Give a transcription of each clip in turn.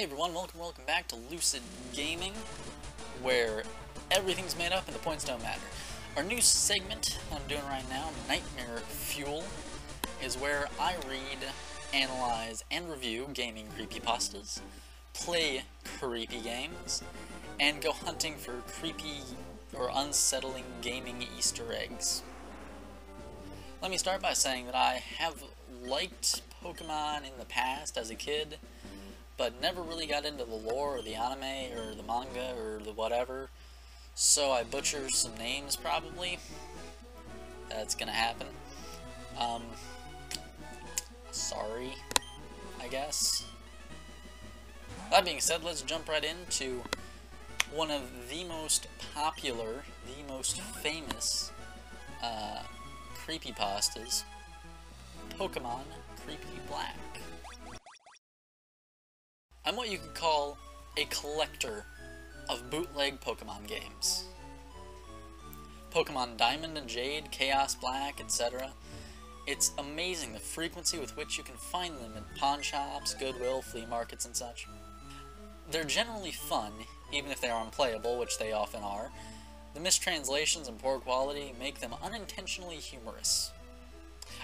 Hey everyone, welcome back to Lucid Gaming, where everything's made up and the points don't matter. Our new segment I'm doing right now, Nightmare Fuel, is where I read, analyze, and review gaming creepypastas, play creepy games, and go hunting for creepy or unsettling gaming Easter eggs. Let me start by saying that I have liked Pokemon in the past as a kid, but never really got into the lore or the anime or the manga or the whatever, so I butcher some names probably. That's gonna happen. Sorry, I guess. That being said, let's jump right into one of the most popular, the most famous creepypastas, Pokemon Creepy Black. I'm what you could call a collector of bootleg Pokemon games. Pokemon Diamond and Jade, Chaos Black, etc. It's amazing the frequency with which you can find them in pawn shops, Goodwill, flea markets, and such. They're generally fun, even if they are unplayable, which they often are. The mistranslations and poor quality make them unintentionally humorous.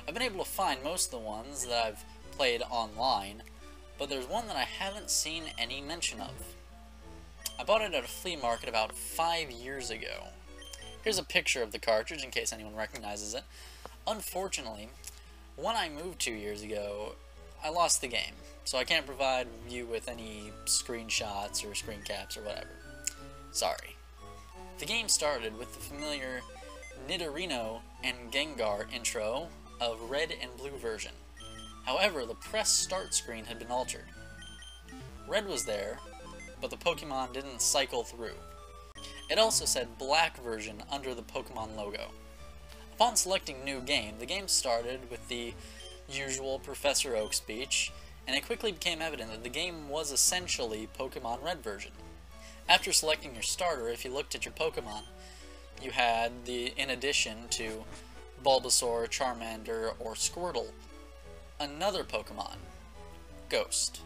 I've been able to find most of the ones that I've played online, but there's one that I haven't seen any mention of. I bought it at a flea market about 5 years ago. Here's a picture of the cartridge in case anyone recognizes it. Unfortunately, when I moved 2 years ago, I lost the game, so I can't provide you with any screenshots or screen caps or whatever. Sorry. The game started with the familiar Nidorino and Gengar intro of Red and Blue version. However, the press start screen had been altered. Red was there, but the Pokemon didn't cycle through. It also said Black version under the Pokemon logo. Upon selecting New Game, the game started with the usual Professor Oak speech, and it quickly became evident that the game was essentially Pokemon Red version. After selecting your starter, if you looked at your Pokemon, you had in addition to Bulbasaur, Charmander, or Squirtle, another Pokemon, Ghost.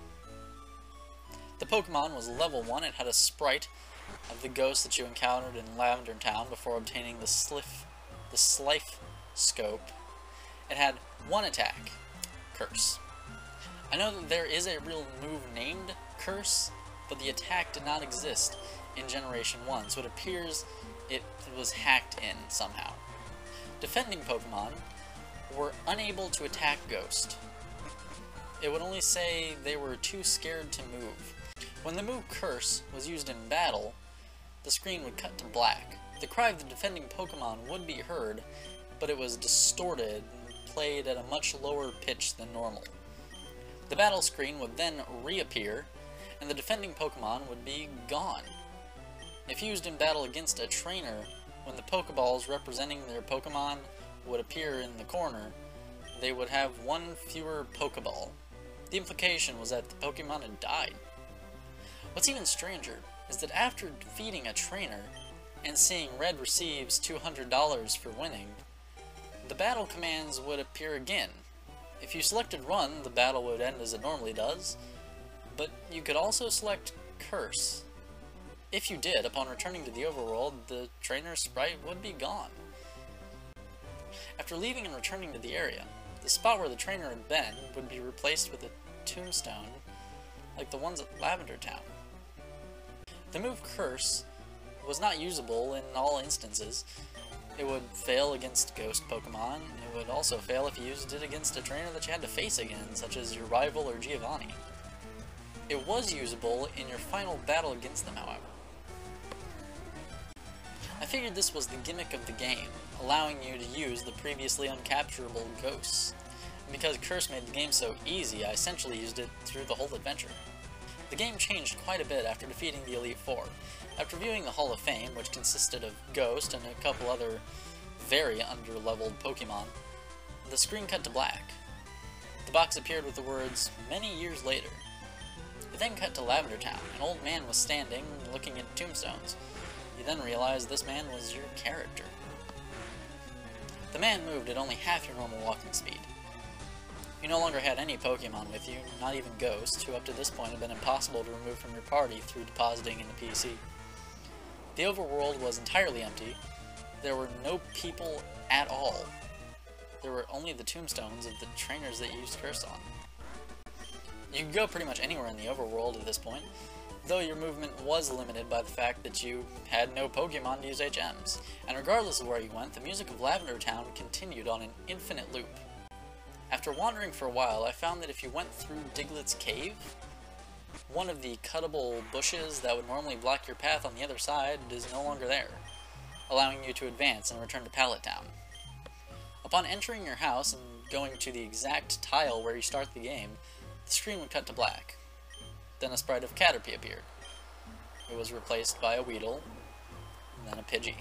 The Pokemon was level 1. It had a sprite of the ghost that you encountered in Lavender Town before obtaining the Slife Scope. It had one attack, Curse. I know that there is a real move named Curse, but the attack did not exist in Generation 1, so it appears it was hacked in somehow. Defending Pokemon were unable to attack Ghost. It would only say they were too scared to move. When the move Curse was used in battle, the screen would cut to black. The cry of the defending Pokemon would be heard, but it was distorted and played at a much lower pitch than normal. The battle screen would then reappear, and the defending Pokemon would be gone. If used in battle against a trainer, when the Pokeballs representing their Pokemon would appear in the corner, they would have one fewer Pokeball. The implication was that the Pokemon had died. What's even stranger is that after defeating a trainer and seeing Red receives $200 for winning, the battle commands would appear again. If you selected Run, the battle would end as it normally does, but you could also select Curse. If you did, upon returning to the overworld, the trainer's sprite would be gone. After leaving and returning to the area, the spot where the trainer had been would be replaced with a tombstone, like the ones at Lavender Town. The move Curse was not usable in all instances. It would fail against Ghost Pokemon. It would also fail if you used it against a trainer that you had to face again, such as your rival or Giovanni. It was usable in your final battle against them, however. I figured this was the gimmick of the game, allowing you to use the previously uncapturable ghosts. And because Curse made the game so easy, I essentially used it through the whole adventure. The game changed quite a bit after defeating the Elite Four. After viewing the Hall of Fame, which consisted of Ghost and a couple other very under-leveled Pokemon, the screen cut to black. The box appeared with the words, "Many years later." It then cut to Lavender Town. An old man was standing, looking at tombstones. You then realized this man was your character. The man moved at only half your normal walking speed. You no longer had any Pokemon with you, not even Ghost, who up to this point had been impossible to remove from your party through depositing in the PC. The overworld was entirely empty. There were no people at all. There were only the tombstones of the trainers that you used Curse on. You could go pretty much anywhere in the overworld at this point, though your movement was limited by the fact that you had no Pokemon to use HMs, and regardless of where you went, the music of Lavender Town continued on an infinite loop. After wandering for a while, I found that if you went through Diglett's cave, one of the cuttable bushes that would normally block your path on the other side is no longer there, allowing you to advance and return to Pallet Town. Upon entering your house and going to the exact tile where you start the game, the screen would cut to black. Then a sprite of Caterpie appeared. It was replaced by a Weedle, and then a Pidgey.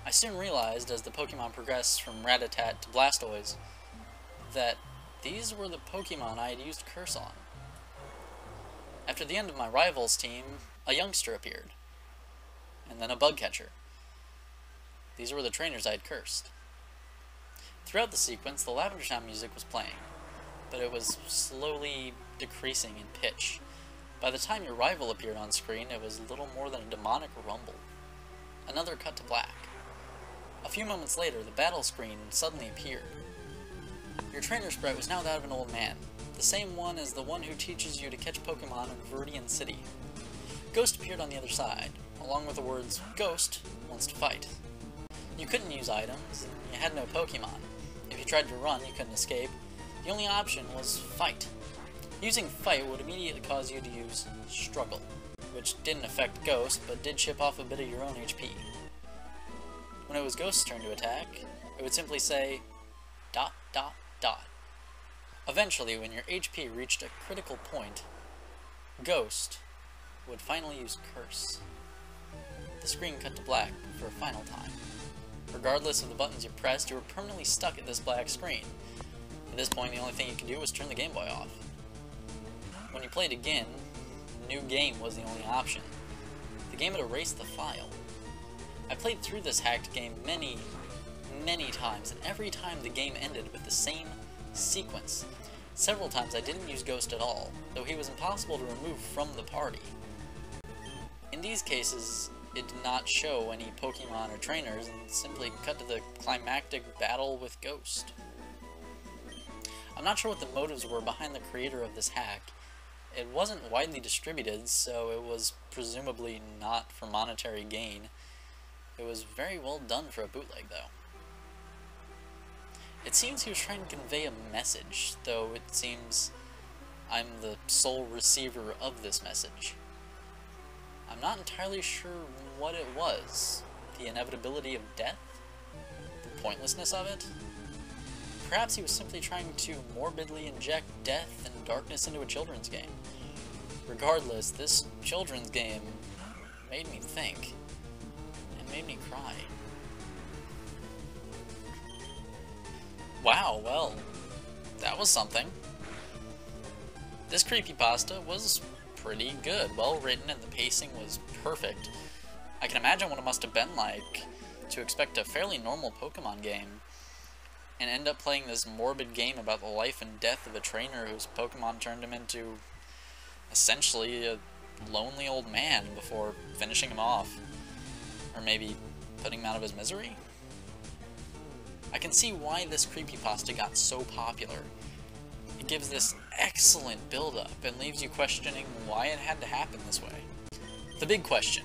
I soon realized, as the Pokemon progressed from Rattata to Blastoise, that these were the Pokemon I had used Curse on. After the end of my rival's team, a youngster appeared, and then a Bugcatcher. These were the trainers I had cursed. Throughout the sequence, the Lavender Town music was playing, but it was slowly decreasing in pitch. By the time your rival appeared on screen, it was little more than a demonic rumble. Another cut to black. A few moments later, the battle screen suddenly appeared. Your trainer sprite was now that of an old man, the same one as the one who teaches you to catch Pokemon in Viridian City. Ghost appeared on the other side, along with the words, "Ghost wants to fight." You couldn't use items, and you had no Pokemon. If you tried to run, you couldn't escape. The only option was fight. Using fight would immediately cause you to use struggle, which didn't affect Ghost, but did chip off a bit of your own HP. When it was Ghost's turn to attack, it would simply say, ... Eventually, when your HP reached a critical point, Ghost would finally use Curse. The screen cut to black for a final time. Regardless of the buttons you pressed, you were permanently stuck at this black screen. At this point, the only thing you could do was turn the Game Boy off. When you played again, New Game was the only option. The game had erased the file. I played through this hacked game many times, and every time the game ended with the same sequence. Several times I didn't use Ghost at all, though he was impossible to remove from the party. In these cases, it did not show any Pokemon or trainers, and simply cut to the climactic battle with Ghost. I'm not sure what the motives were behind the creator of this hack. It wasn't widely distributed, so it was presumably not for monetary gain. It was very well done for a bootleg, though. It seems he was trying to convey a message, though it seems I'm the sole receiver of this message. I'm not entirely sure what it was. The inevitability of death? The pointlessness of it? Perhaps he was simply trying to morbidly inject death and darkness into a children's game. Regardless, this children's game made me think, and made me cry. Wow, well, that was something. This creepypasta was pretty good, well written, and the pacing was perfect. I can imagine what it must have been like to expect a fairly normal Pokemon game and end up playing this morbid game about the life and death of a trainer whose Pokemon turned him into essentially a lonely old man before finishing him off. Or maybe putting him out of his misery? I can see why this creepypasta got so popular. It gives this excellent build-up and leaves you questioning why it had to happen this way. The big question,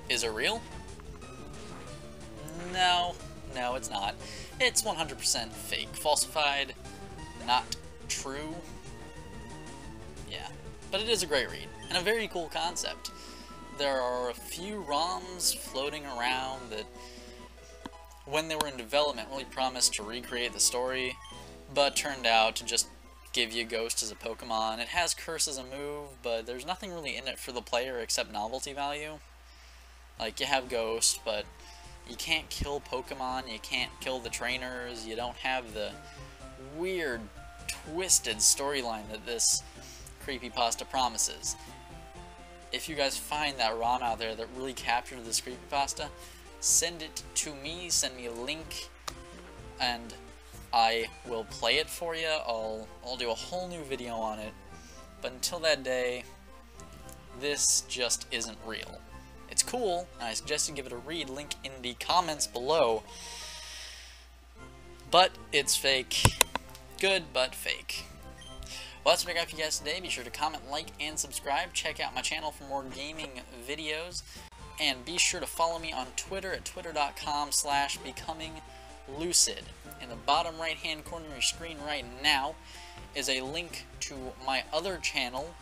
is it real? No, it's not. It's 100% fake, falsified, not true. Yeah, but it is a great read, and a very cool concept. There are a few ROMs floating around that, when they were in development, really promised to recreate the story, but turned out to just give you Ghost as a Pokemon. It has Curse as a move, but there's nothing really in it for the player except novelty value. Like, you have Ghost, but you can't kill Pokemon, you can't kill the trainers, you don't have the weird, twisted storyline that this creepypasta promises. If you guys find that ROM out there that really captured this creepypasta, send it to me, send me a link, and I will play it for you. I'll do a whole new video on it. But until that day, this just isn't real. It's cool, and I suggest you give it a read. Link in the comments below. But it's fake. Good, but fake. Well, that's what I got for you guys today. Be sure to comment, like, and subscribe. Check out my channel for more gaming videos. And be sure to follow me on Twitter at twitter.com/becominglucid. In the bottom right-hand corner of your screen right now is a link to my other channel,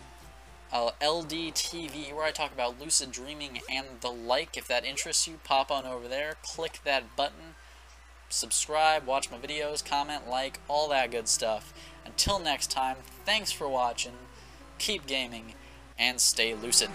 LDTV, where I talk about lucid dreaming and the like. If that interests you, pop on over there, click that button, subscribe, watch my videos, comment, like, all that good stuff. Until next time, thanks for watching, keep gaming, and stay lucid.